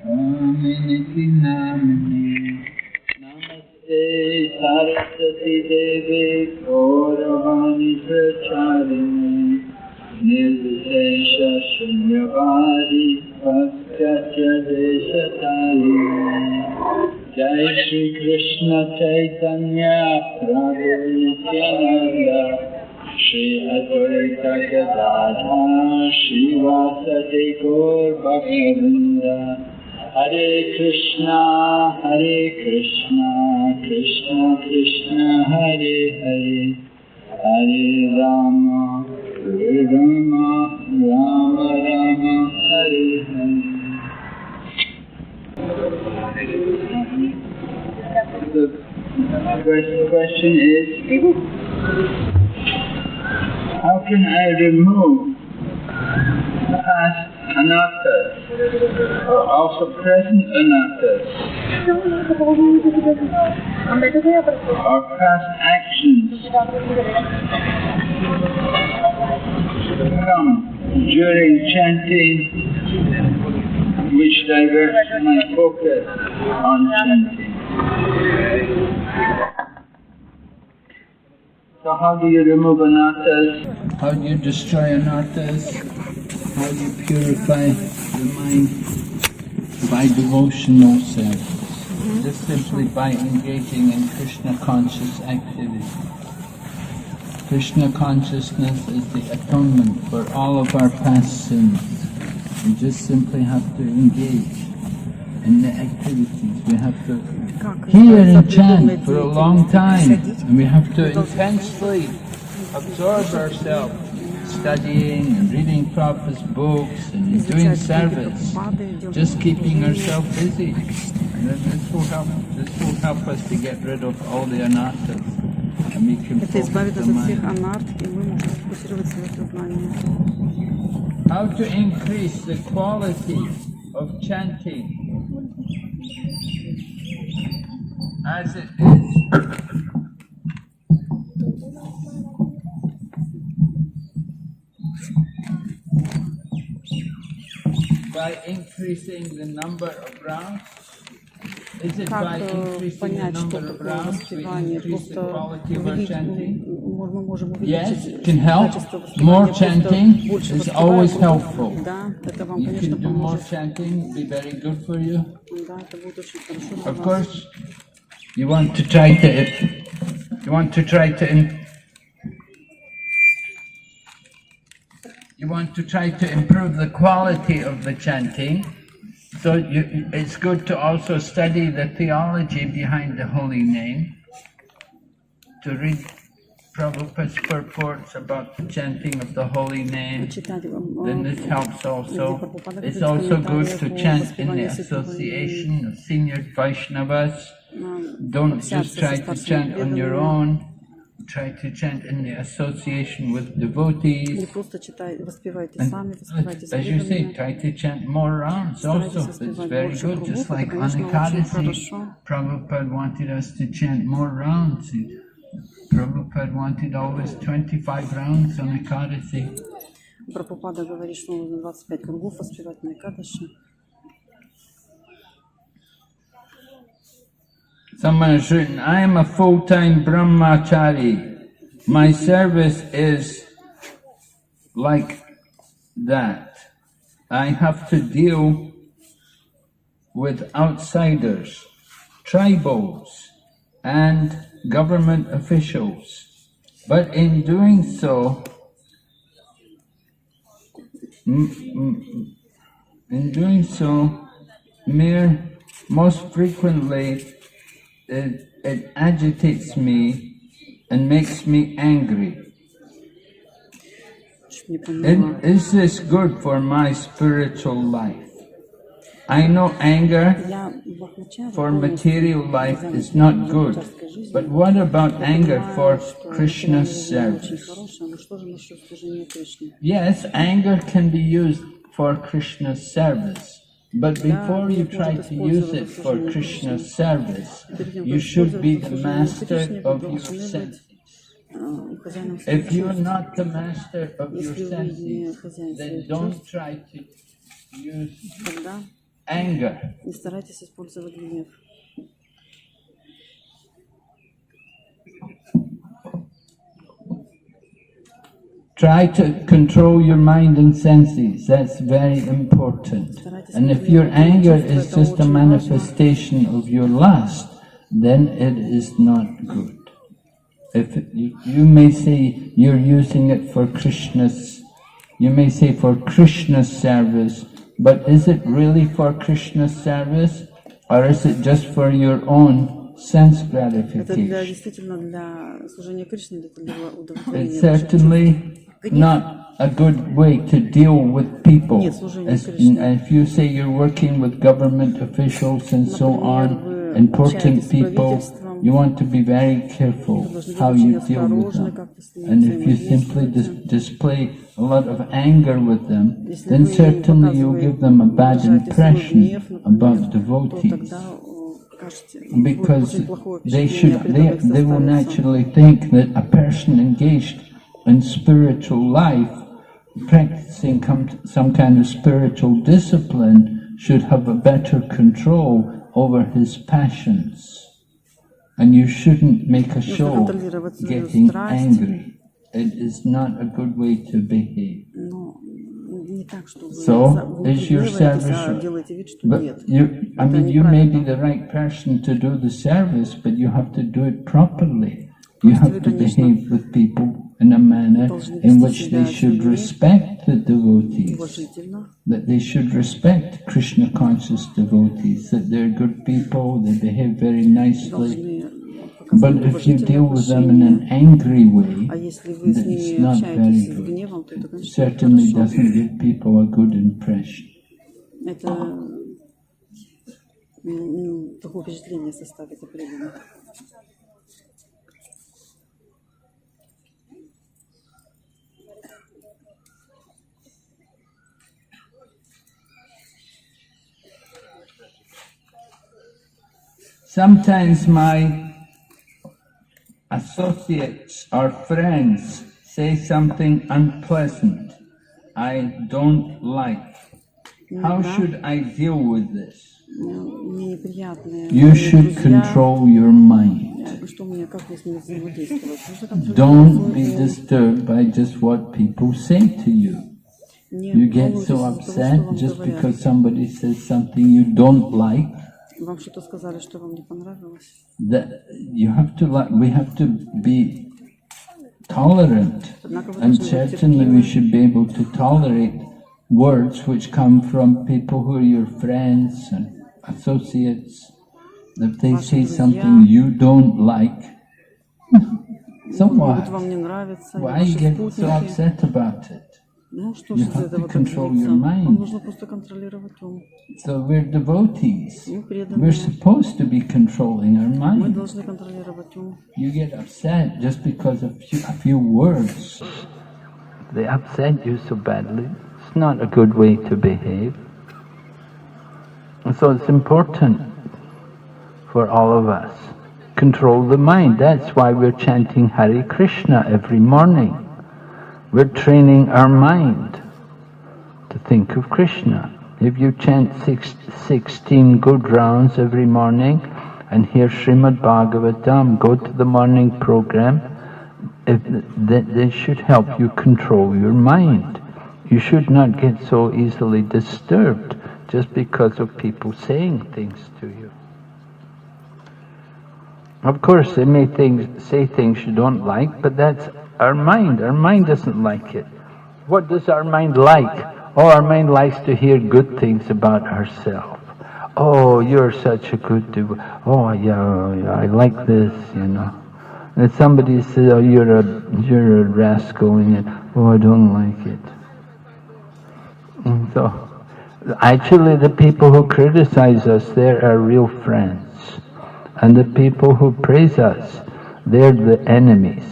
Aminiti namini Namaste Saraswati Devi Gauravani Pracharini Nirvishesha Shunyavadi Bhaktya Deshatayini Jai Shri Krishna Chaitanya Prabhu Nityananda Shri Advaita Gadadhara Srivasadi Gaur Bhaktivinoda Hare Krishna Krishna Krishna Hare Hare Hare Rama Rama Rama Hare Hare. The question is, how can I remove past anarthas or also present anarthas or past actions come during chanting which diverts my focus on chanting? So how do you remove anarthas? How do you destroy anarthas? How do you purify the mind? By devotional service. Just simply by engaging in Krishna conscious activity. Krishna consciousness is the atonement for all of our past sins. We just simply have to engage in the activities. We have to hear and chant for a long time, and we have to intensely absorb ourselves, studying and reading Prabhupada's books and doing service, just keeping ourselves busy. And this will help us to get rid of all the anarthas, and we can focus the mind. How to increase the quality of chanting as it is. By increasing the number of rounds? Is it by increasing the number of rounds we increase the quality of our chanting? Yes, it can help. More chanting is always helpful. You can do more chanting, be very good for you. Of course, you want to try to improve the quality of the chanting. So it's good to also study the theology behind the holy name, to read Prabhupada's purports about the chanting of the holy name. Then this helps also. It's also good to chant in the association of senior Vaishnavas. Don't just try to chant on your own. Try to chant in the association with devotees. And as you say, try to chant more rounds also. It's very good. Just like on Ekadasi, Prabhupada wanted us to chant more rounds. Prabhupada wanted always 25 rounds on Ekadasi. Прабхупада говорит, что нужно 25 кругов воспевать на Экадаши. Someone has written, I am a full-time brahmachari. My service is like that. I have to deal with outsiders, tribals, and government officials. But in doing so, most frequently, it agitates me and makes me angry. Is this good for my spiritual life? I know anger for material life is not good, but what about anger for Krishna's service? Yes, anger can be used for Krishna's service. But before you try to use it for Krishna's service, you should be the master of your senses. If you're not the master of your senses, then don't try to use Тогда anger. не старайтесь использовать гнев. Try to control your mind and senses. That's very important. And if your anger is just a manifestation of your lust, then it is not good. If you may say you're using it for Krishna's, you may say for Krishna's service, but is it really for Krishna's service, or is it just for your own sense Это gratification? действительно для служения Кришне, это для It's удовлетворения ваших certainly not a good way to deal with people. If you say you're working with government officials and so on, important people, you want to be very careful how you deal with them. And if you simply display a lot of anger with them, then certainly you'll give them a bad impression about devotees. Because they will naturally think that a person engaged in spiritual life, practicing some kind of spiritual discipline, should have a better control over his passions. And you shouldn't make a show getting angry. It is not a good way to behave. So, is your service... But you may be the right person to do the service, but you have to do it properly. You have to behave with people in a manner in which they should respect the devotees, that they should respect Krishna conscious devotees, that they're good people, they behave very nicely. But if you deal with them in an angry way, then it's not very good. It certainly doesn't give people a good impression. Такое впечатление составит определенно. Sometimes my associates or friends say something unpleasant I don't like. How should I deal with this? You should control your mind. Don't be disturbed by just what people say to you. You get so upset just because somebody says something you don't like. That you have to we have to be tolerant, and certainly we should be able to tolerate words which come from people who are your friends and associates. If they say something you don't like, so what? Why get so upset about it? You have to control your mind. So we're devotees. We're supposed to be controlling our mind. You get upset just because of a few words. They upset you so badly. It's not a good way to behave. And so it's important for all of us. Control the mind. That's why we're chanting Hare Krishna every morning. We're training our mind to think of Krishna. If you chant 16 good rounds every morning and hear Srimad Bhagavatam, go to the morning program, they should help you control your mind. You should not get so easily disturbed just because of people saying things to you. Of course, they may say things you don't like, but that's our mind. Our mind doesn't like it. What does our mind like? Oh, our mind likes to hear good things about ourselves. Oh, you're such a good dude. Oh, yeah, I like this, you know. And if somebody says, oh, you're a rascal, and oh, I don't like it. And so, actually, the people who criticize us, they're our real friends. And the people who praise us, they're the enemies.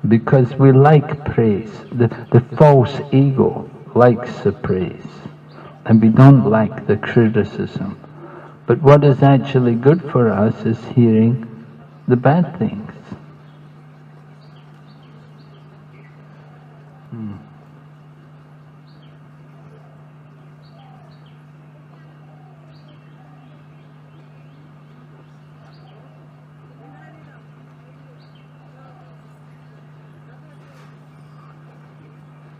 Because we like praise. The false ego likes the praise. And we don't like the criticism. But what is actually good for us is hearing the bad things.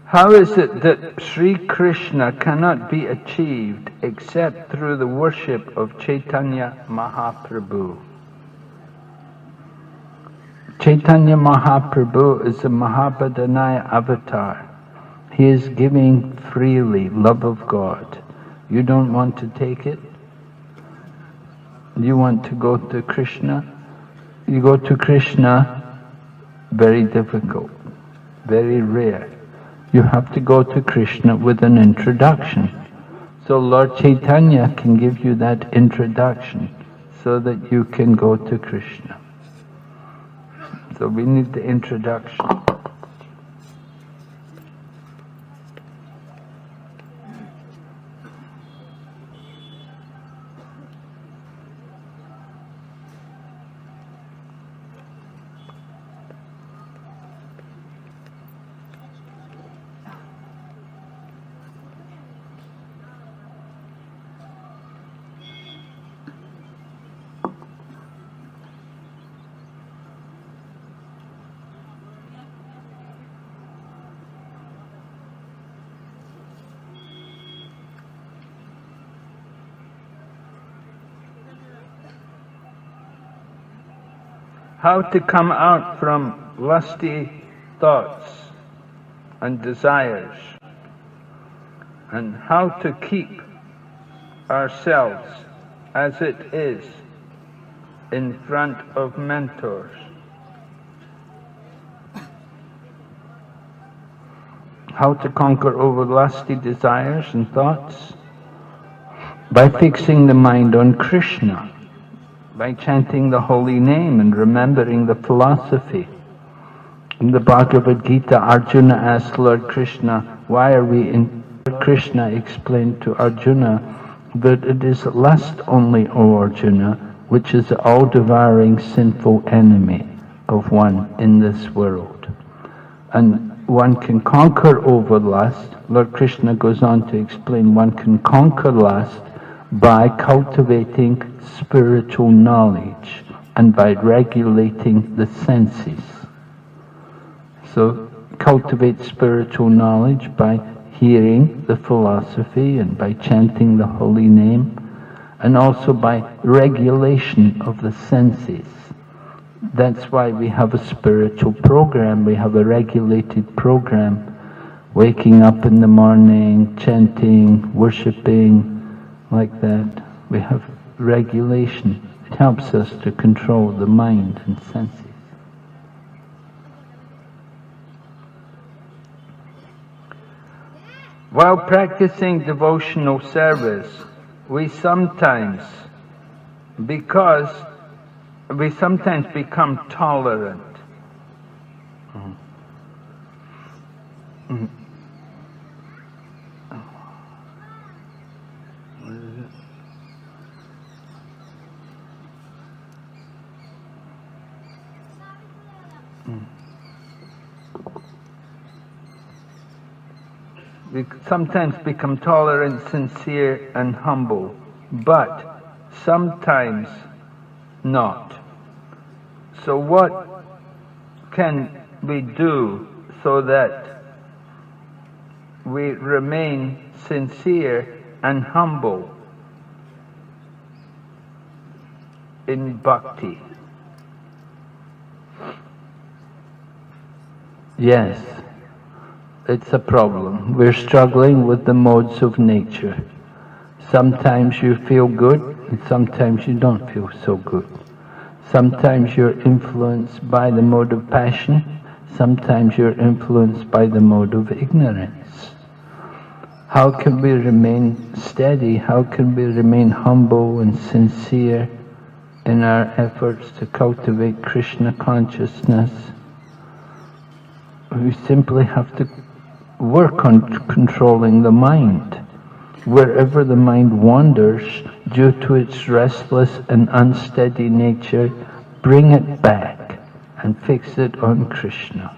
How is it that Sri Krishna cannot be achieved except through the worship of Chaitanya Mahaprabhu? Chaitanya Mahaprabhu is a Mahabodhanaya avatar. He is giving freely love of God. You don't want to take it? You want to go to Krishna? You go to Krishna, very difficult, very rare. You have to go to Krishna with an introduction. So Lord Chaitanya can give you that introduction so that you can go to Krishna. So we need the introduction. How to come out from lusty thoughts and desires, and how to keep ourselves as it is in front of mentors. How to conquer over lusty desires and thoughts? By fixing the mind on Krishna, by chanting the holy name and remembering the philosophy. In the Bhagavad Gita, Arjuna asked Lord Krishna, why are we in... Krishna explained to Arjuna that it is lust only, O Arjuna, which is the all-devouring sinful enemy of one in this world. And one can conquer over lust. Lord Krishna goes on to explain one can conquer lust by cultivating spiritual knowledge and by regulating the senses. So cultivate spiritual knowledge by hearing the philosophy and by chanting the holy name, and also by regulation of the senses. That's why we have a spiritual program, we have a regulated program, waking up in the morning, chanting, worshipping, like that. We have regulation. It helps us to control the mind and senses. While practicing devotional service, we sometimes become tolerant. We sometimes become tolerant, sincere, and humble, but sometimes not. So what can we do so that we remain sincere and humble in bhakti? Yes. It's a problem. We're struggling with the modes of nature. Sometimes you feel good, and sometimes you don't feel so good. Sometimes you're influenced by the mode of passion, sometimes you're influenced by the mode of ignorance. How can we remain steady? How can we remain humble and sincere in our efforts to cultivate Krishna consciousness? We simply have to work on controlling the mind. Wherever the mind wanders, due to its restless and unsteady nature, bring it back and fix it on Krishna.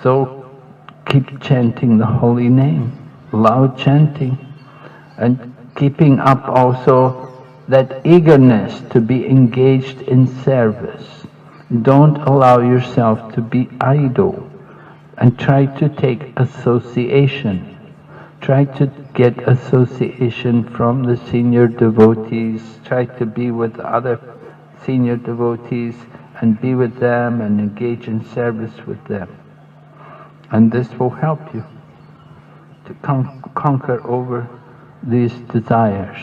So keep chanting the holy name, loud chanting, and keeping up also that eagerness to be engaged in service. Don't allow yourself to be idle. and try to take association. Try to get association from the senior devotees, try to be with other senior devotees and be with them and engage in service with them. And this will help you to conquer over these desires.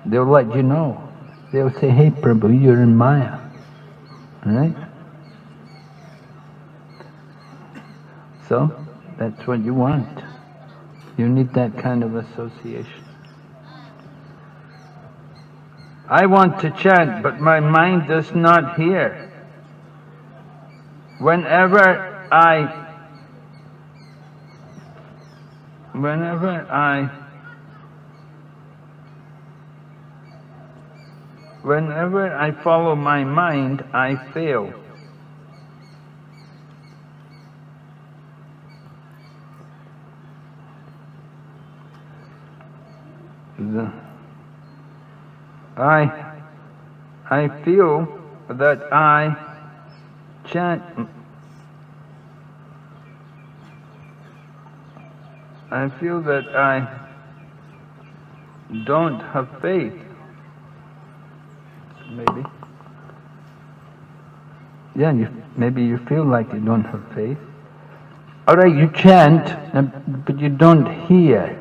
They'll let you know. They'll say, hey Prabhu, you're in Maya. Right? So, that's what you want. You need that kind of association. I want to chant, but my mind does not hear. Whenever I follow my mind, I fail. I feel that I chant. I feel that I don't have faith. Maybe. Yeah, maybe you feel like you don't have faith. Alright, you chant, but you don't hear.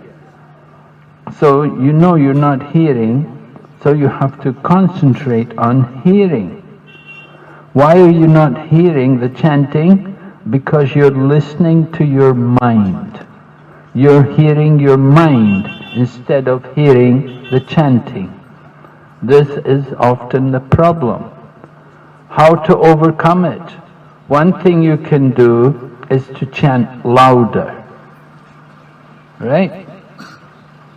So you know you're not hearing, so you have to concentrate on hearing. Why are you not hearing the chanting? Because you're listening to your mind. You're hearing your mind instead of hearing the chanting. This is often the problem. How to overcome it? One thing you can do is to chant louder. Right?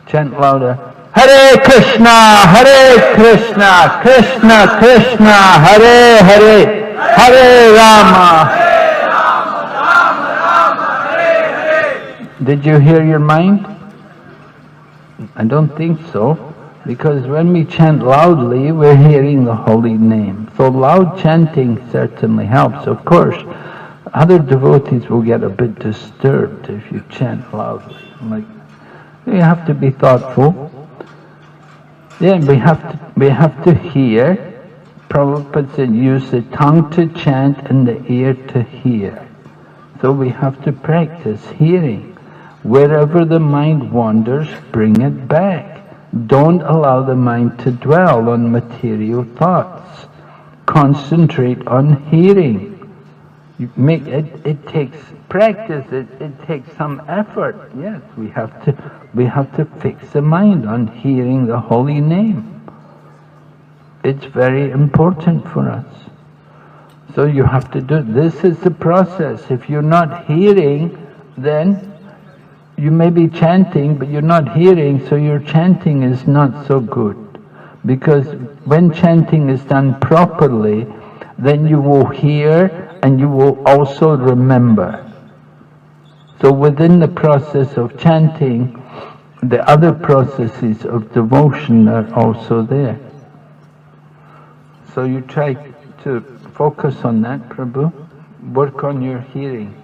Chant louder. Hare Krishna, Krishna Krishna, Hare Hare, Hare Rama. Did you hear your mind? I don't think so, because when we chant loudly, we're hearing the holy name. So loud chanting certainly helps. Of course, other devotees will get a bit disturbed if you chant loudly. Like, you have to be thoughtful. Yeah, we have to hear. Prabhupada said, use the tongue to chant and the ear to hear. So we have to practice hearing. Wherever the mind wanders, bring it back. Don't allow the mind to dwell on material thoughts. Concentrate on hearing. It takes practice, it takes some effort. Yes, we have to fix the mind on hearing the holy name. It's very important for us. So you have to do, this is the process. If you're not hearing, then you may be chanting, but you're not hearing, so your chanting is not so good. Because when chanting is done properly, then you will hear and you will also remember. So within the process of chanting, the other processes of devotion are also there. So you try to focus on that, Prabhu. Work on your hearing.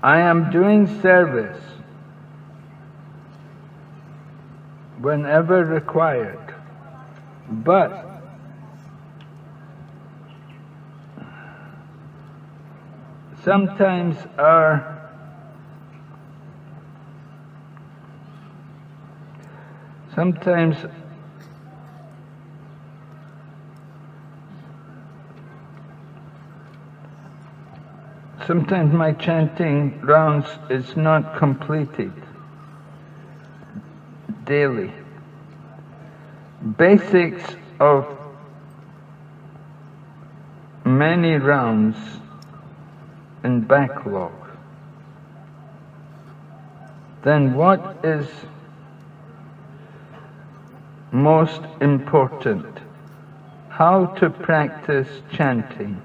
I am doing service whenever required, but sometimes my chanting rounds is not completed daily. Basics of many rounds in backlog. then what is most important? How to practice chanting?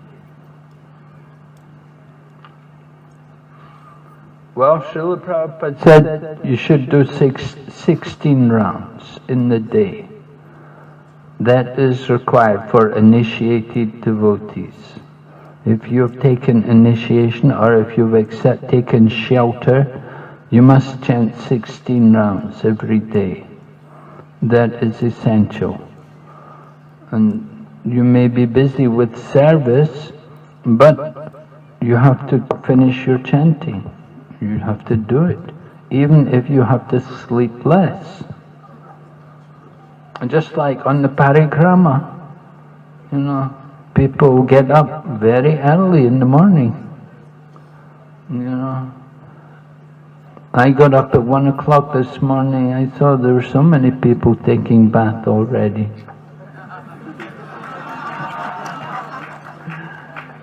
Well, Srila Prabhupada said you should do 16 rounds in the day. That is required for initiated devotees. If you've taken initiation or if you've taken shelter, you must chant 16 rounds every day. That is essential. And you may be busy with service, but you have to finish your chanting. You have to do it, even if you have to sleep less. And just like on the parikrama, people get up very early in the morning. I got up at 1 o'clock this morning. I saw there were so many people taking bath already.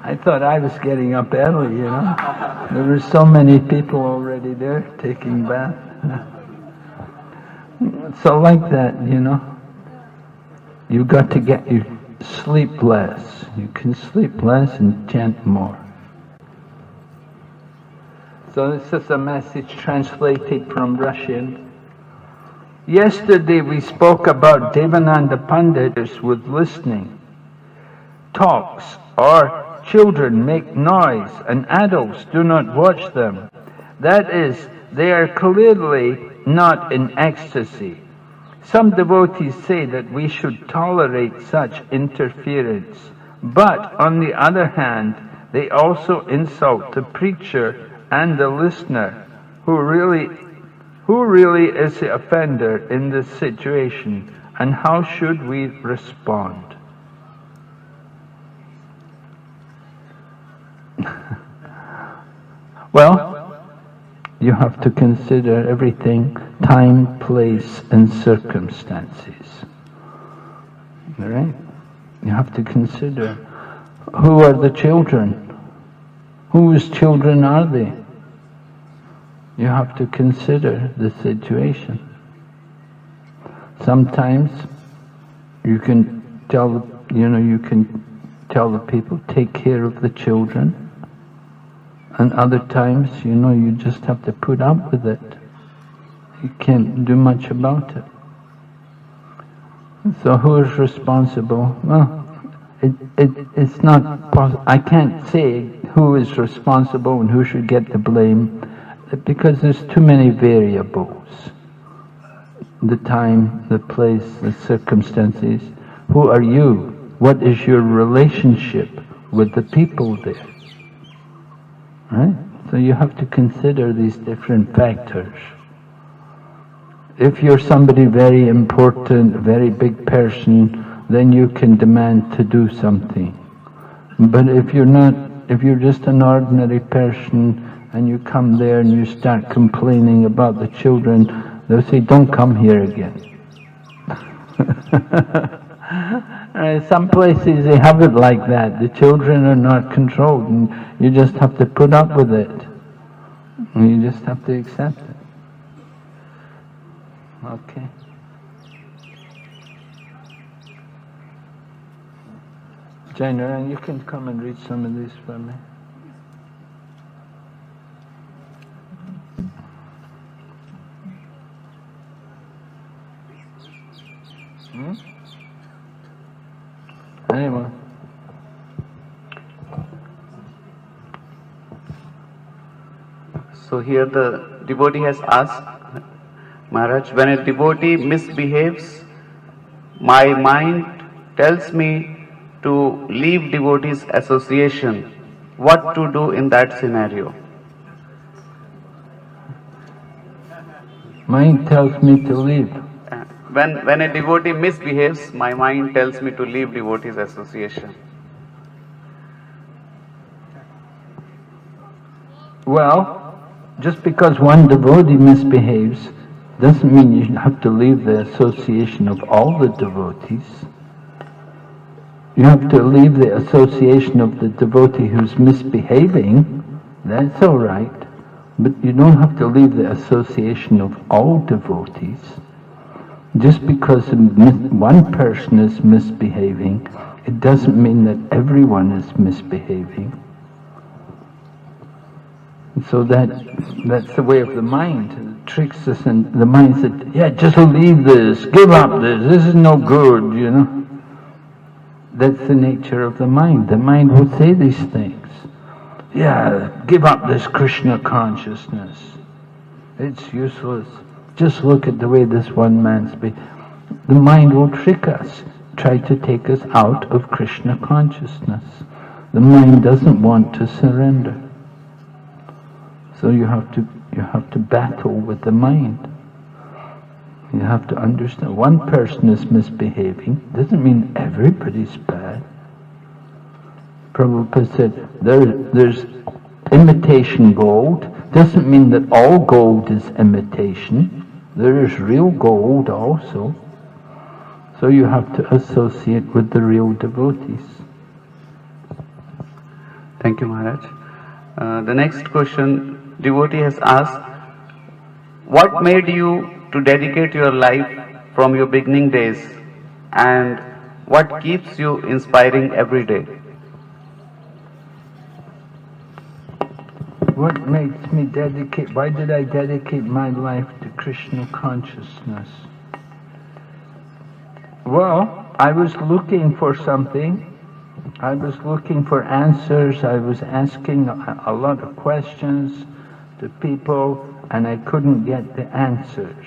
I thought I was getting up early, There were so many people already there taking bath. So like that, You've got to sleep less. You can sleep less and chant more. So this is a message translated from Russian. Yesterday we spoke about Devananda Pandits with listening. Talks or children make noise and adults do not watch them. That is, they are clearly not in ecstasy. Some devotees say that we should tolerate such interference, but on the other hand, they also insult the preacher and the listener, who really is the offender in this situation, and how should we respond? Well, you have to consider everything, time, place, and circumstances. All right? You have to consider, who are the children? Whose children are they? You have to consider the situation. Sometimes you can tell the people, take care of the children. And other times, you just have to put up with it. You can't do much about it. So who is responsible? Well, it's not possible. I can't say who is responsible and who should get the blame, because there's too many variables. The time, the place, the circumstances. Who are you? What is your relationship with the people there? Right? So you have to consider these different factors. If you're somebody very important, a very big person, then you can demand to do something. But if you're just an ordinary person and you come there and you start complaining about the children, they'll say, don't come here again. Some places they have it like that. The children are not controlled and you just have to put up with it. And you just have to accept it. Okay. Jainaran, you can come and read some of these for me. Anyone? So here the devotee has asked, Maharaj, when a devotee misbehaves, my mind tells me to leave devotees association. What to do in that scenario? Mind tells me to leave. When a devotee misbehaves, my mind tells me to leave devotees association. Well, just because one devotee misbehaves doesn't mean you have to leave the association of all the devotees. You have to leave the association of the devotee who's misbehaving, that's all right. But you don't have to leave the association of all devotees. Just because one person is misbehaving, it doesn't mean that everyone is misbehaving. And so that's the way of the mind. It tricks us, and the mind said, yeah, just leave this, give up this is no good, you know. That's the nature of the mind. The mind will say these things. Yeah, give up this Krishna consciousness. It's useless. Just look at the way this one man's behaving. The mind will trick us, try to take us out of Krishna consciousness. The mind doesn't want to surrender. So you have to battle with the mind. You have to understand, one person is misbehaving, doesn't mean everybody's bad. Prabhupada said, there's imitation gold, doesn't mean that all gold is imitation. There is real gold also. So you have to associate with the real devotees. Thank you, Maharaj. The next question, devotee has asked, what made you to dedicate your life from your beginning days, and what keeps you inspiring every day? What makes me dedicate, why did I dedicate my life to Krishna consciousness? Well, I was looking for something. I was looking for answers. I was asking a lot of questions to people, and I couldn't get the answers.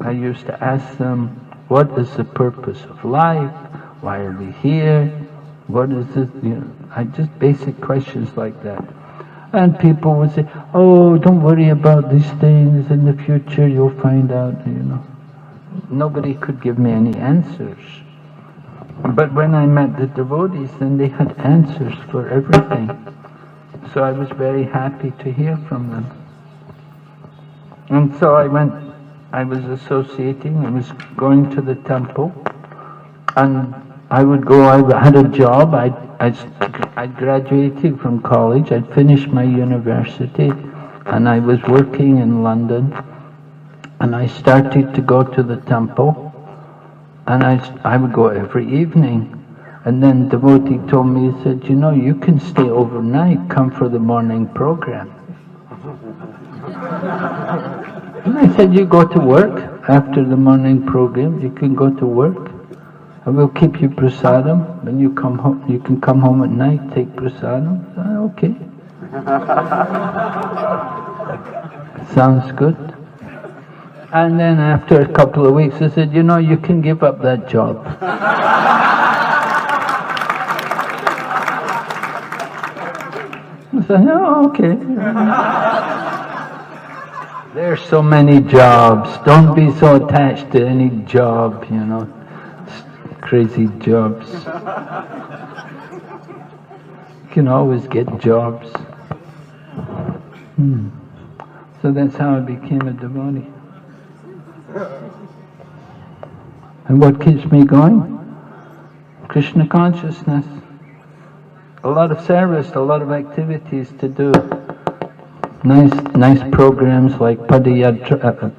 I used to ask them, what is the purpose of life? Why are we here? What is it? You know, just basic questions like that. And people would say, oh, don't worry about these things. In the future you'll find out, you know. Nobody could give me any answers. But when I met the devotees, then they had answers for everything. So I was very happy to hear from them. And so I was associating, I was going to the temple, and I would go, I had a job, I'd graduated from college, I'd finished my university, and I was working in London, and I started to go to the temple, and I would go every evening. And then devotee told me, he said, you know, you can stay overnight, come for the morning program. And I said, you go to work after the morning program, you can go to work. I will keep you prasadam. When you come home, you can come home at night, take prasadam. I said, okay. Sounds good. And then after a couple of weeks, I said, you know, you can give up that job. I said, oh, okay. There's so many jobs. Don't be so attached to any job, you know. Crazy jobs. You can always get jobs. So that's how I became a devotee. And what keeps me going? Krishna consciousness. A lot of service, a lot of activities to do. Nice programs like parikrama,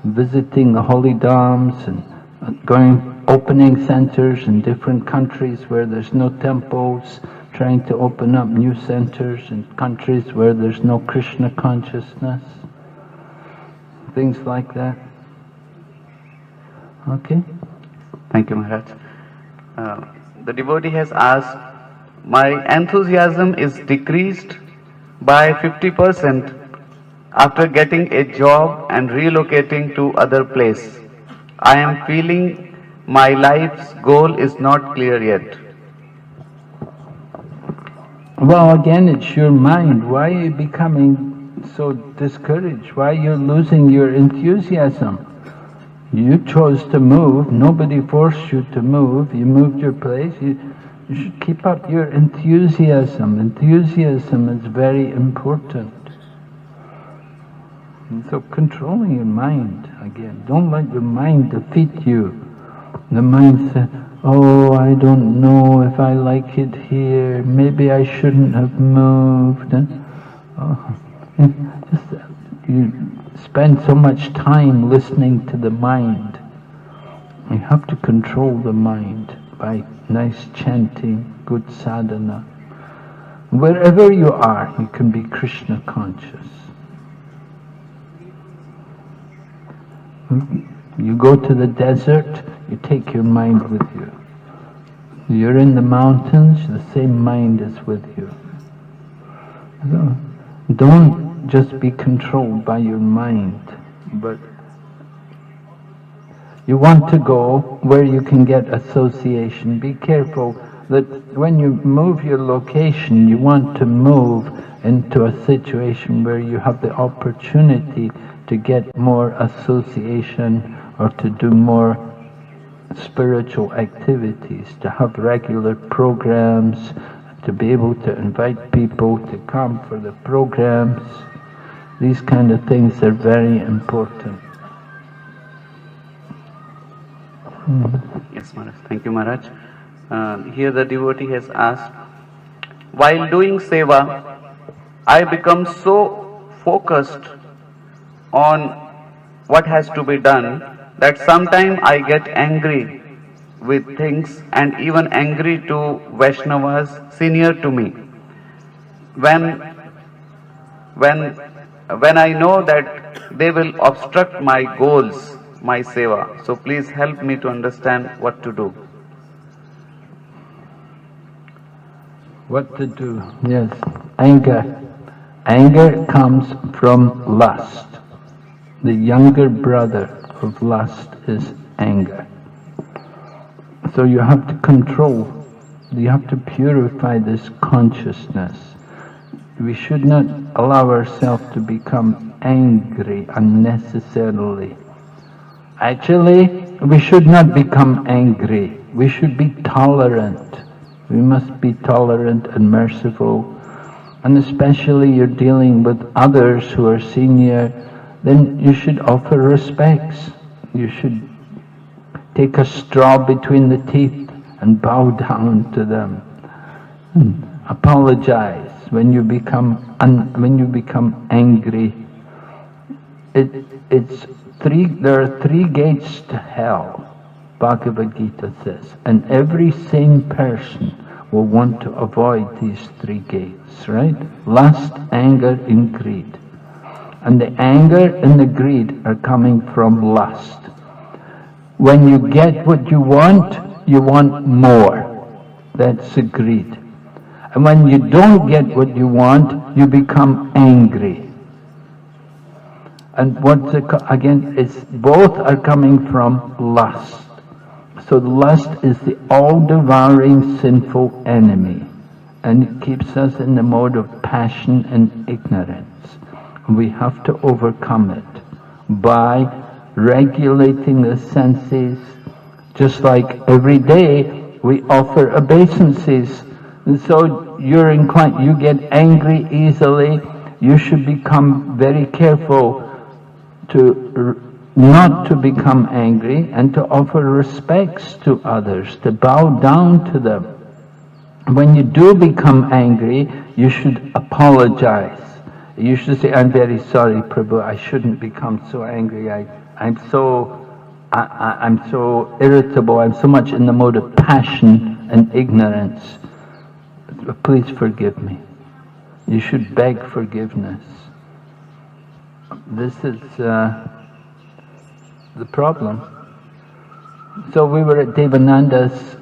visiting the holy dhams, and opening centers in different countries where there's no temples, trying to open up new centers in countries where there's no Krishna consciousness. Things like that. Okay? Thank you, Maharaj. The devotee has asked, my enthusiasm is decreased by 50% after getting a job and relocating to other place. I am feeling my life's goal is not clear yet. Well, again, it's your mind. Why are you becoming so discouraged? Why are you losing your enthusiasm? You chose to move, nobody forced you to move, you moved your place, you should keep up your enthusiasm. Enthusiasm is very important. And so controlling your mind, again, don't let your mind defeat you. The mind says, oh, I don't know if I like it here, maybe I shouldn't have moved. Just, you spend so much time listening to the mind. You have to control the mind by nice chanting, good sadhana. Wherever you are, you can be Krishna conscious. You go to the desert, you take your mind with you. You're in the mountains, the same mind is with you. So, don't just be controlled by your mind, but you want to go where you can get association. Be careful that when you move your location, you want to move into a situation where you have the opportunity to get more association or to do more spiritual activities, to have regular programs, to be able to invite people to come for the programs. These kind of things are very important. Yes, Maharaj. Thank you, Maharaj. Here the devotee has asked, while doing seva, I become so focused on what has to be done that sometimes I get angry with things and even angry to Vaishnavas senior to me. When I know that they will obstruct my goals, my seva. So please help me to understand what to do. What to do? Yes, anger. Anger comes from lust. The younger brother of lust is anger. So you have to control, you have to purify this consciousness. We should not allow ourselves to become angry unnecessarily. Actually, we should not become angry. We should be tolerant. We must be tolerant and merciful. And especially you're dealing with others who are senior, then you should offer respects. You should take a straw between the teeth and bow down to them. Apologize when you become angry. There are 3 gates to hell, Bhagavad Gita says, and every sane person will want to avoid these 3 gates, right? Lust, anger, and greed. And the anger and the greed are coming from lust. When you get what you want more. That's the greed. And when you don't get what you want, you become angry. And both are coming from lust. So lust is the all-devouring sinful enemy, and it keeps us in the mode of passion and ignorance. We have to overcome it by regulating the senses, just like every day we offer obeisances. And so you're inclined, you get angry easily, you should become very careful to not to become angry and to offer respects to others, to bow down to them. When you do become angry, you should apologize. You should say, I'm very sorry, Prabhu, I shouldn't become so angry. I'm so irritable, I'm so much in the mode of passion and ignorance. Please forgive me. You should beg forgiveness. This is the problem. So we were at Devananda's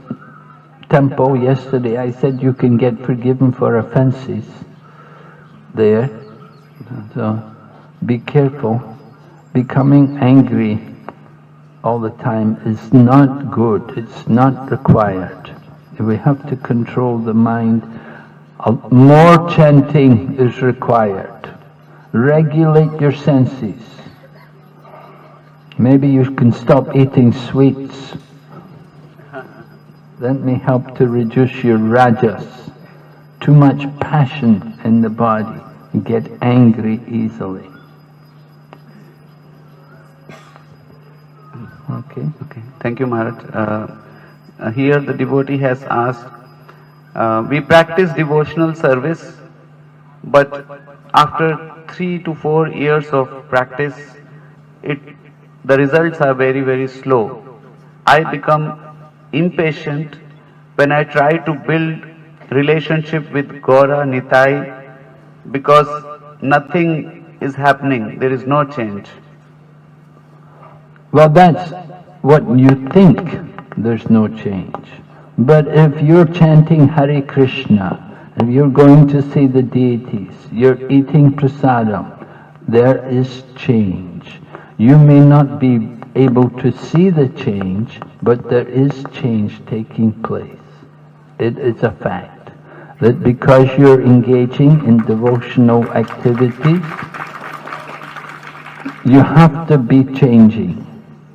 temple yesterday. I said you can get forgiven for offenses there. So be careful. Becoming angry all the time is not good. It's not required. We have to control the mind. More chanting is required. Regulate your senses. Maybe you can stop eating sweets. That may help to reduce your rajas. Too much passion in the body. You get angry easily. Okay. Okay. Thank you, Maharaj. Here the devotee has asked, we practice devotional service, but after 3 to 4 years of practice, it the results are very, very slow. I become impatient when I try to build relationship with Gaura Nitai because nothing is happening, there is no change. Well, that's what you think, there's no change. But if you're chanting Hare Krishna, if you're going to see the deities, you're eating prasadam, there is change. You may not be able to see the change, but there is change taking place. It's a fact that because you're engaging in devotional activities, you have to be changing.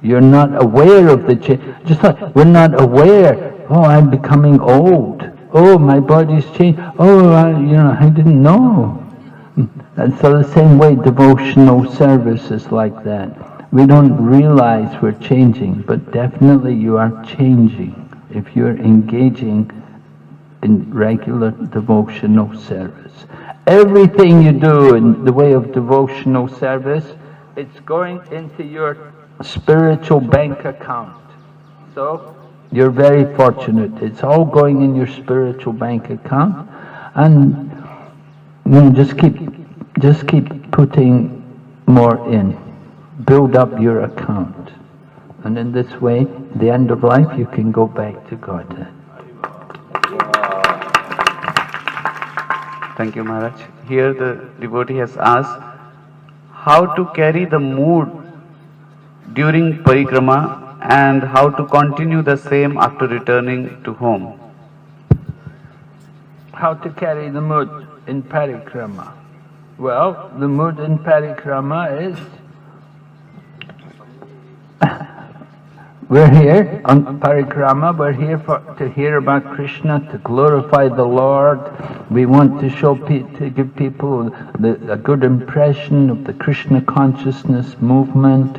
You're not aware of the change. Just like we're not aware, oh, I'm becoming old. Oh, my body's changed. Oh, I didn't know. And so the same way devotional service is like that. We don't realize we're changing, but definitely you are changing if you're engaging in regular devotional service. Everything you do in the way of devotional service, it's going into your spiritual bank account. So you're very fortunate. It's all going in your spiritual bank account, and just keep putting more in. Build up your account, and in this way, the end of life, you can go back to Godhead. Thank you, Maharaj. Here the devotee has asked how to carry the mood during parikrama and how to continue the same after returning to home. How to carry the mood in parikrama? Well, the mood in parikrama is we're here on parikrama, we're here to hear about Krishna, to glorify the Lord. We want to give people a good impression of the Krishna consciousness movement.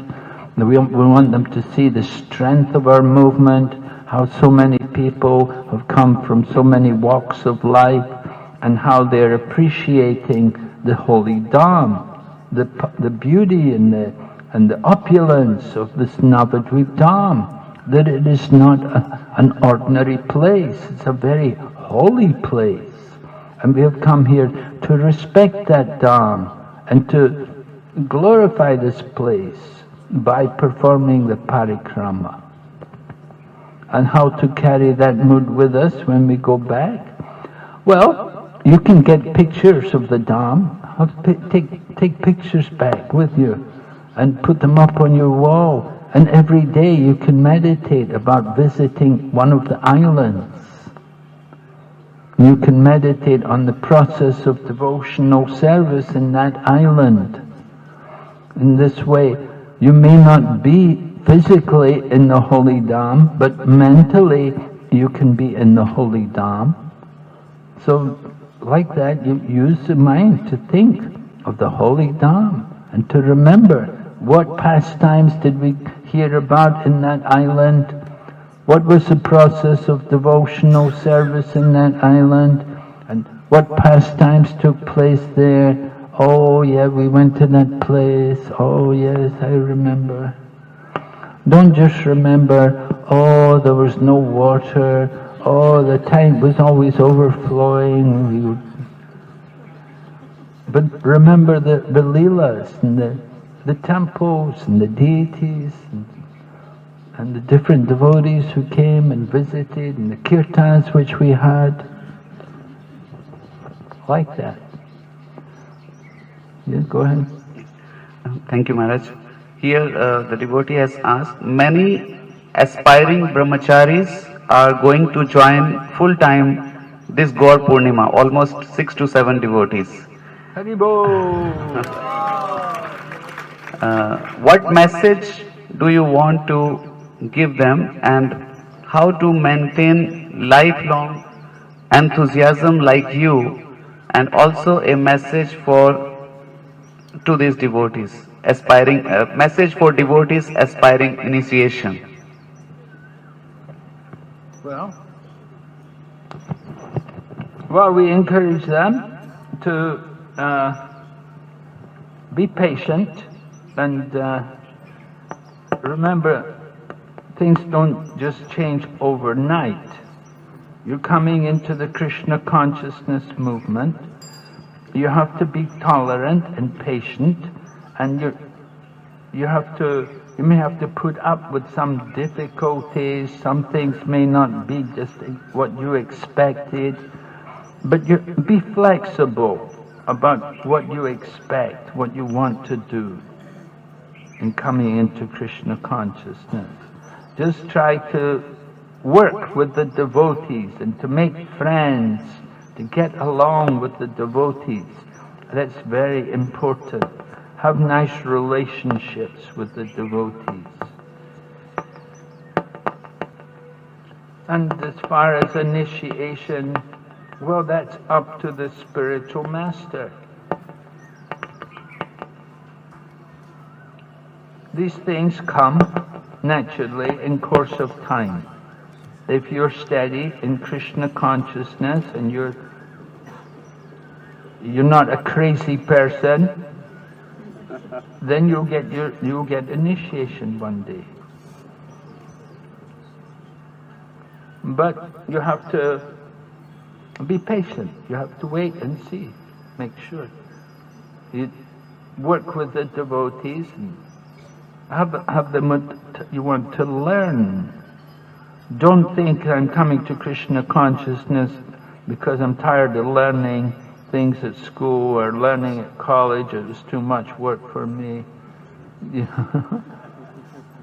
We want them to see the strength of our movement, how so many people have come from so many walks of life, and how they're appreciating the holy Dham, the beauty and the opulence of this Navadvip Dham, that it is not an ordinary place, it's a very holy place. And we have come here to respect that Dham and to glorify this place by performing the parikrama. And how to carry that mood with us when we go back? Well, you can get pictures of the Dham, take pictures back with you and put them up on your wall, and every day you can meditate about visiting one of the islands. You can meditate on the process of devotional service in that island. In this way, you may not be physically in the holy Dham, but mentally you can be in the holy Dham. So like that, you use the mind to think of the holy Dham and to remember what pastimes did we hear about in that island, what was the process of devotional service in that island, and what pastimes took place there. Oh yeah, we went to that place. Oh yes, I remember. Don't just remember, oh, there was no water. Oh, the tank was always overflowing. But remember the leelas and the temples and the deities and the different devotees who came and visited, and the kirtans which we had. Like that. Yeah, go ahead. Thank you, Maharaj. Here the devotee has asked, many aspiring brahmacharis are going to join full-time this Gaur Purnima, almost 6 to 7 devotees. Haribol! What message do you want to give them, and how to maintain lifelong enthusiasm like you, and also a message to these devotees aspiring, message for devotees aspiring initiation? Well, we encourage them to be patient and remember, things don't just change overnight. You're coming into the Krishna consciousness movement. You have to be tolerant and patient, and you may have to put up with some difficulties. Some things may not be just what you expected, but you be flexible about what you expect, what you want to do in coming into Krishna consciousness. Just try to work with the devotees and to make friends, to get along with the devotees. That's very important. Have nice relationships with the devotees. And as far as initiation, well, that's up to the spiritual master. These things come naturally in course of time. If you're steady in Krishna consciousness and you're not a crazy person, then you'll get initiation one day. But you have to be patient. You have to wait and see. Make sure you work with the devotees and have them. You want to learn. Don't think I'm coming to Krishna consciousness because I'm tired of learning things at school or learning at college. It was too much work for me.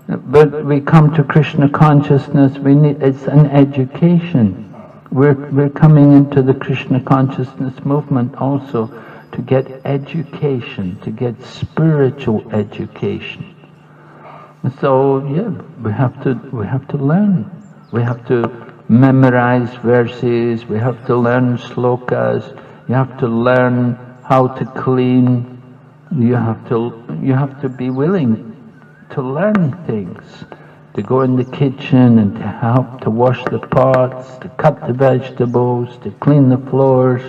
But we come to Krishna consciousness. It's an education. We're coming into the Krishna consciousness movement also to get education, to get spiritual education. So yeah, we have to learn. We have to memorize verses. We have to learn slokas. You have to learn how to clean. You have to be willing to learn things, to go in the kitchen and to help to wash the pots, to cut the vegetables, to clean the floors.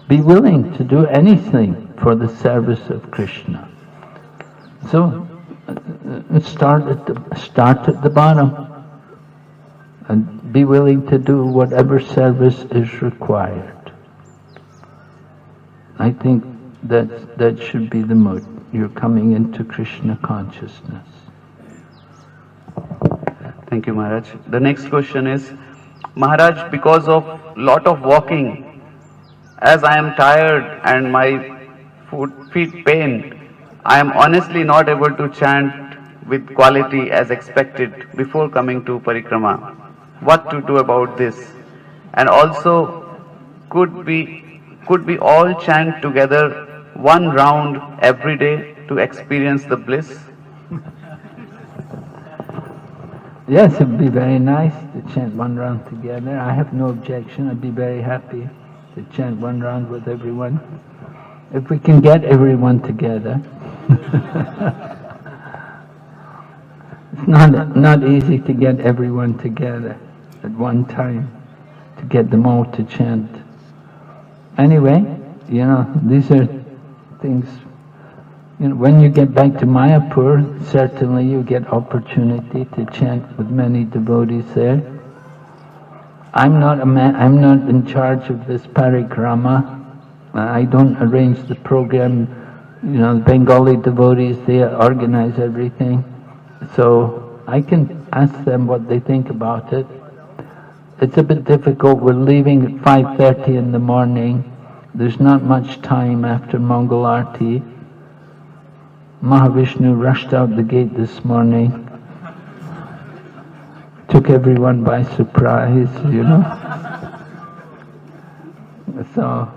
Be willing to do anything for the service of Krishna. So start at the bottom and be willing to do whatever service is required. I think that should be the mood. You're coming into Krishna consciousness. Thank you, Maharaj. The next question is, Maharaj, because of lot of walking, as I am tired and my feet pain, I am honestly not able to chant with quality as expected before coming to Parikrama. What to do about this? And also, could we all chant together one round every day to experience the bliss? Yes, it would be very nice to chant one round together. I have no objection. I'd be very happy to chant one round with everyone. If we can get everyone together. It's not easy to get everyone together at one time, to get them all to chant. Anyway, these are things, when you get back to Mayapur, certainly you get opportunity to chant with many devotees there. I'm not in charge of this parikrama. I don't arrange the program. The Bengali devotees, they organize everything. So I can ask them what they think about it. It's a bit difficult. We're leaving at 5:30 in the morning. There's not much time after Mangal Arti. Mahavishnu rushed out the gate this morning. Took everyone by surprise, So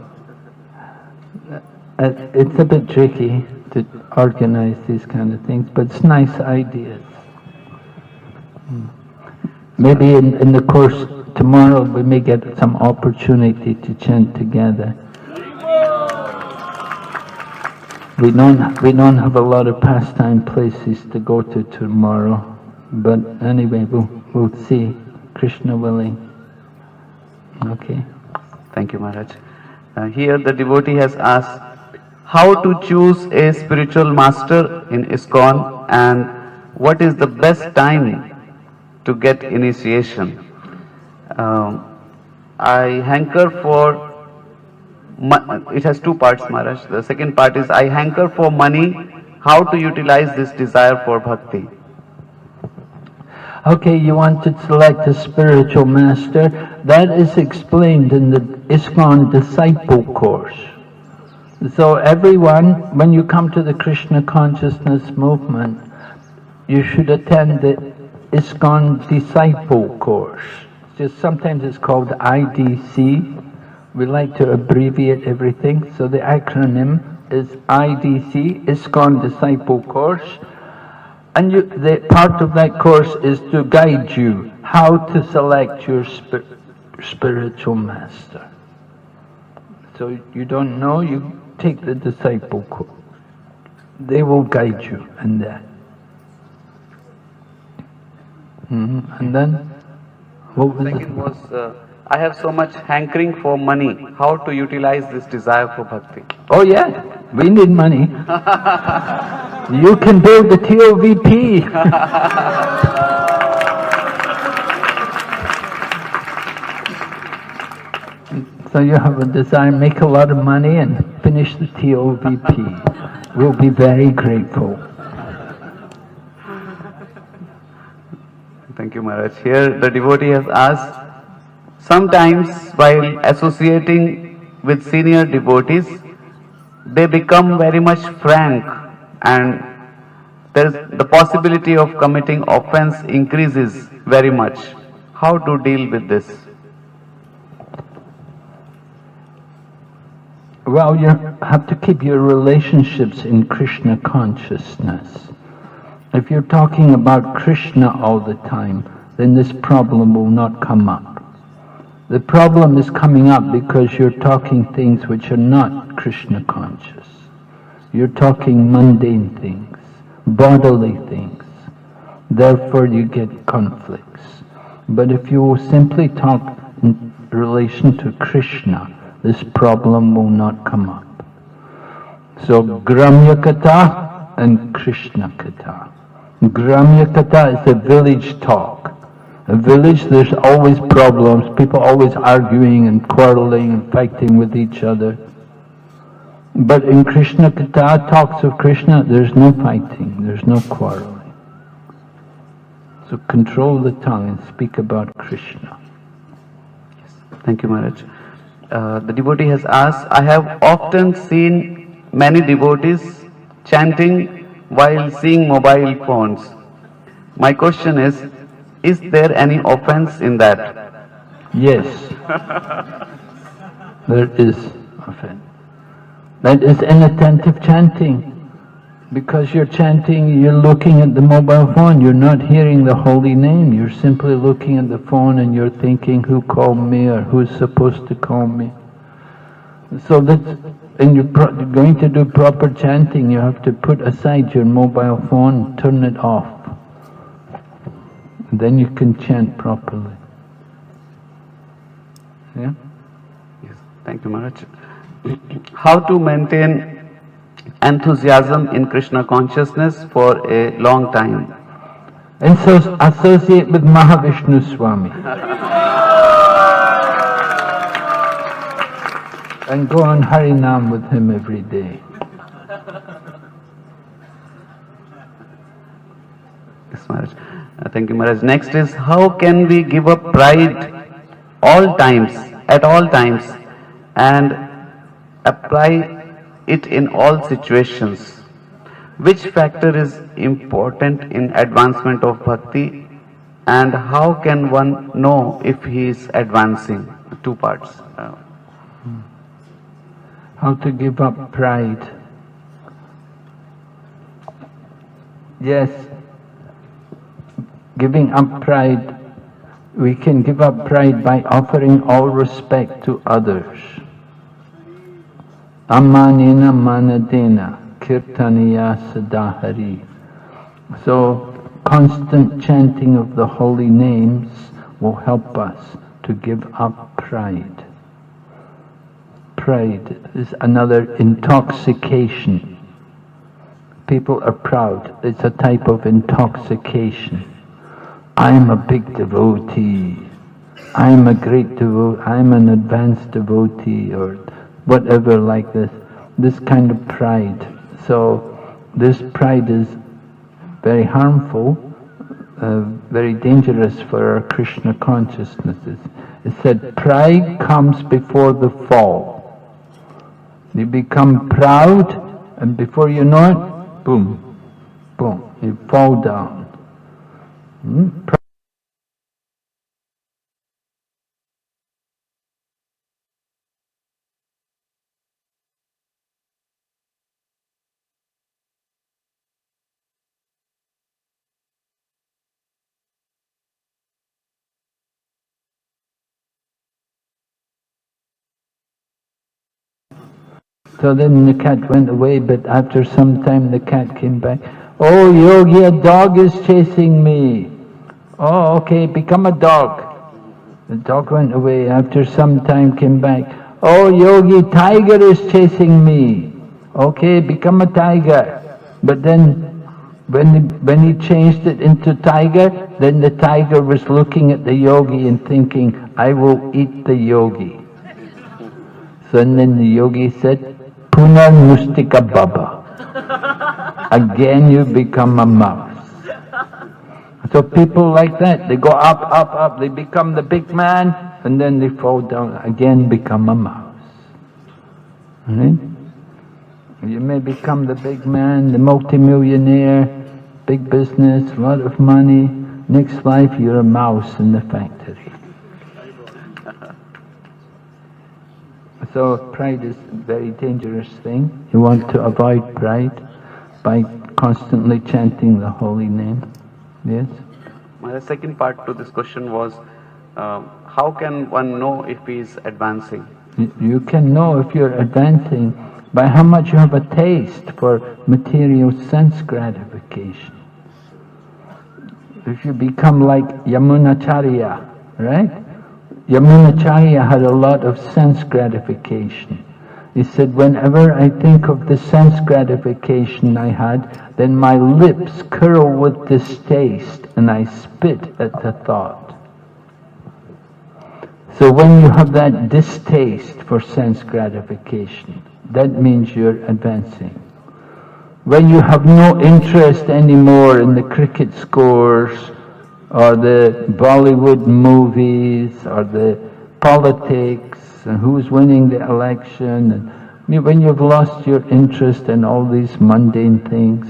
it's a bit tricky to organize these kind of things, but it's nice ideas. Maybe in the course tomorrow we may get some opportunity to chant together. We don't have a lot of pastime places to go to tomorrow, but anyway, we'll see. Krishna willing. Okay. Thank you, Maharaj. Here the devotee has asked how to choose a spiritual master in ISKCON and what is the best time to get initiation. I hanker for, it has two parts, Maharaj. The second part is I hanker for money, how to utilize this desire for bhakti. Okay, you want to select a spiritual master. That is explained in the ISKCON disciple course. So everyone, when you come to the Krishna consciousness movement, you should attend the ISKCON disciple course. Just sometimes it's called IDC. We like to abbreviate everything. So the acronym is IDC, ISKCON disciple course. And the part of that course is to guide you how to select your spiritual master. So you don't know, you take the disciple course. They will guide you in that. And then, what was Second was, I have so much hankering for money, how to utilize this desire for bhakti. Oh yeah, we need money. You can build the TOVP. So you have a desire, make a lot of money and finish the TOVP. We'll be very grateful. Thank you, Maharaj. Here the devotee has asked, sometimes while associating with senior devotees, they become very much frank and the possibility of committing offense increases very much. How to deal with this? Well, you have to keep your relationships in Krishna consciousness. If you're talking about Krishna all the time, then this problem will not come up. The problem is coming up because you're talking things which are not Krishna conscious. You're talking mundane things, bodily things. Therefore you get conflicts. But if you will simply talk in relation to Krishna, this problem will not come up. So Gramya Katha and Krishna Katha. Gramya Katha is a village talk. A village, there's always problems, people always arguing and quarreling and fighting with each other. But in Krishna Katha, talks of Krishna, there's no fighting, there's no quarreling. So control the tongue and speak about Krishna. Thank you, Maharaj. The devotee has asked, I have often seen many devotees chanting while seeing mobile phones. My question is there any offense in that? Yes, there is offense. That is inattentive chanting. Because you're chanting, you're looking at the mobile phone, you're not hearing the holy name, you're simply looking at the phone and you're thinking, who called me or who's supposed to call me. So that's, and you're going to do proper chanting, you have to put aside your mobile phone, turn it off. And then you can chant properly. Yeah? Yes, thank you, Maharaj. How to maintain enthusiasm in Krishna consciousness for a long time? And so associate with Mahavishnu Swami. And go on Harinam with him every day. Yes, Maharaj. Thank you, Maharaj. Next is, how can we give up pride all times, at all times, and apply it in all situations? Which factor is important in advancement of bhakti, and how can one know if he is advancing? Two parts. How to give up pride. Yes, giving up pride, we can give up pride by offering all respect to others. Amanina manadena kirtaniya sadahari. So constant chanting of the holy names will help us to give up pride. Pride is another intoxication. People are proud. It's a type of intoxication. I'm a big devotee. I'm a great devotee. I'm an advanced devotee, or whatever like this. This kind of pride. So this pride is very harmful, very dangerous for our Krishna consciousnesses. It said pride comes before the fall. You become proud, and before you know it, boom, boom, you fall down. So then the cat went away, but after some time the cat came back. Oh, Yogi, a dog is chasing me. Oh, okay, become a dog. The dog went away. After some time came back. Oh, Yogi, tiger is chasing me. Okay, become a tiger. But then when he changed it into tiger, then the tiger was looking at the yogi and thinking, I will eat the yogi. So and then the yogi said, Punar Mustika Baba. Again you become a mouse. So people like that, they go up, up, up, they become the big man, and then they fall down, again become a mouse. Right? You may become the big man, the multimillionaire, big business, a lot of money. Next life you're a mouse in the factory. So pride is a very dangerous thing. You want to avoid pride by constantly chanting the holy name. Yes? My second part to this question was, how can one know if he is advancing? You can know if you're advancing by how much you have a taste for material sense gratification. If you become like Yamunacharya, right? Yamunacharya had a lot of sense gratification. He said, whenever I think of the sense gratification I had, then my lips curl with distaste and I spit at the thought. So when you have that distaste for sense gratification, that means you're advancing. When you have no interest anymore in the cricket scores, or the Bollywood movies, or the politics, and who's winning the election, and when you've lost your interest in all these mundane things,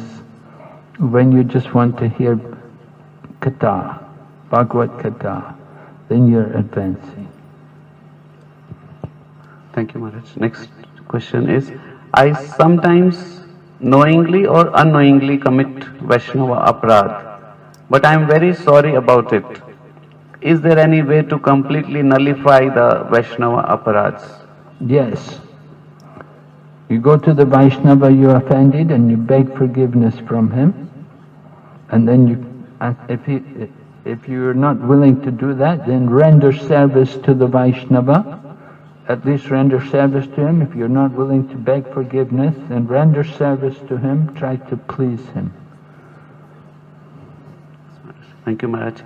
when you just want to hear Katha, Bhagavad Katha, then you're advancing. Thank you, Maharaj. Next question is, I sometimes knowingly or unknowingly commit Vaishnava aparadh, but I am very sorry about it. Is there any way to completely nullify the Vaishnava aparadhs? Yes. You go to the Vaishnava you offended and you beg forgiveness from him, and then if you're not willing to do that, then render service to the Vaishnava. At least render service to him. If you're not willing to beg forgiveness, then render service to him, try to please him. Thank you, Maharaj.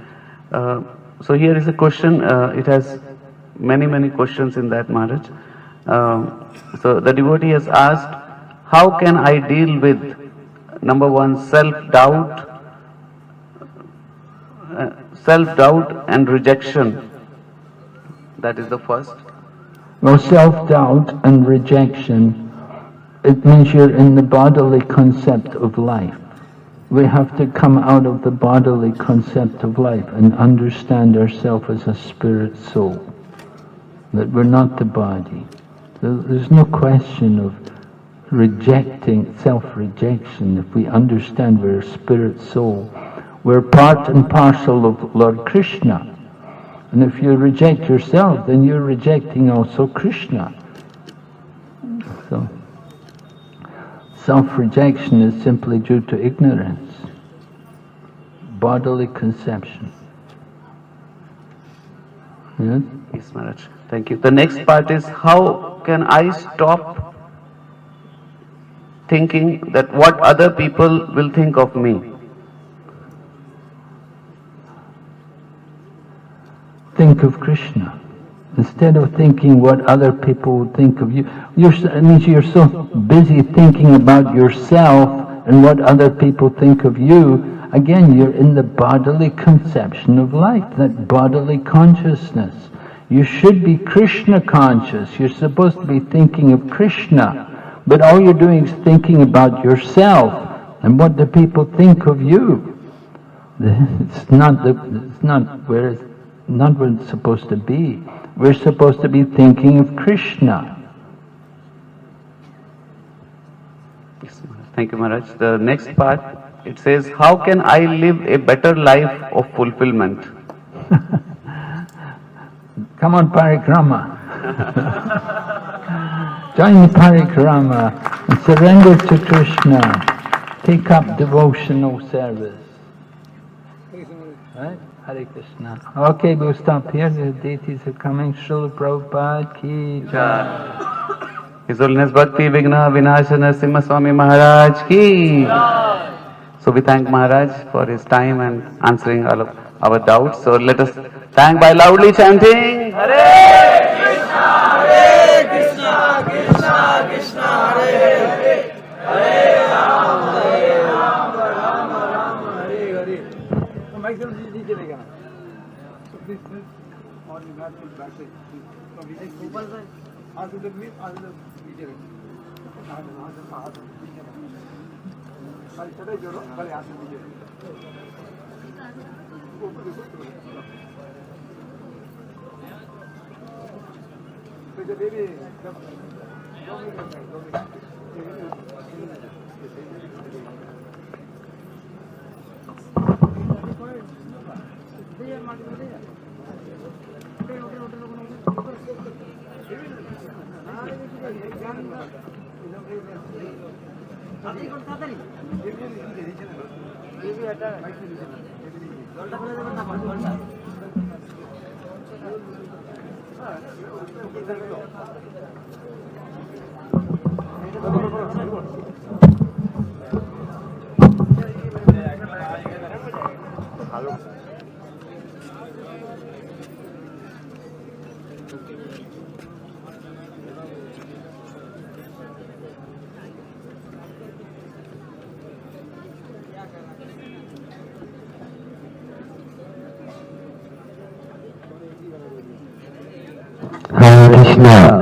So here is a question, it has many questions in that, Maharaj. So the devotee has asked, how can I deal with, number one, self-doubt and rejection? That is the first. Well, self-doubt and rejection, it means you're in the bodily concept of life. We have to come out of the bodily concept of life and understand ourselves as a spirit soul, that we're not the body. So there's no question of rejecting, self-rejection. If we understand we're a spirit soul, we're part and parcel of Lord Krishna. And if you reject yourself, then you're rejecting also Krishna. So self-rejection is simply due to ignorance, bodily conception. Yes? Yes, Maharaj. Thank you. The next part is, how can I stop thinking that what other people will think of me? Think of Krishna. Instead of thinking what other people would think of you, it means you're so busy thinking about yourself and what other people think of you. Again, you're in the bodily conception of life, that bodily consciousness. You should be Krishna conscious. You're supposed to be thinking of Krishna. But all you're doing is thinking about yourself and what the people think of you. It's not where it's supposed to be. We're supposed to be thinking of Krishna. Yes, Maharaj. Thank you, Maharaj. The next part, it says, how can I live a better life of fulfillment? Come on, parikrama. Join the parikrama and surrender to Krishna. Take up devotional service. Right? Hare Krishna. Okay, we'll stop here. The deities are coming. Srila Prabhupada ki jai. His Holiness Bhakti Vigna Vinashana Narasimha Swami Maharaj ki. So we thank Maharaj for his time and answering all of our doubts. So let us thank by loudly chanting Hare Krishna, Krishna Krishna, Hare Hare, Hare Ram, Ram, Hare Hare. Hare Krishna.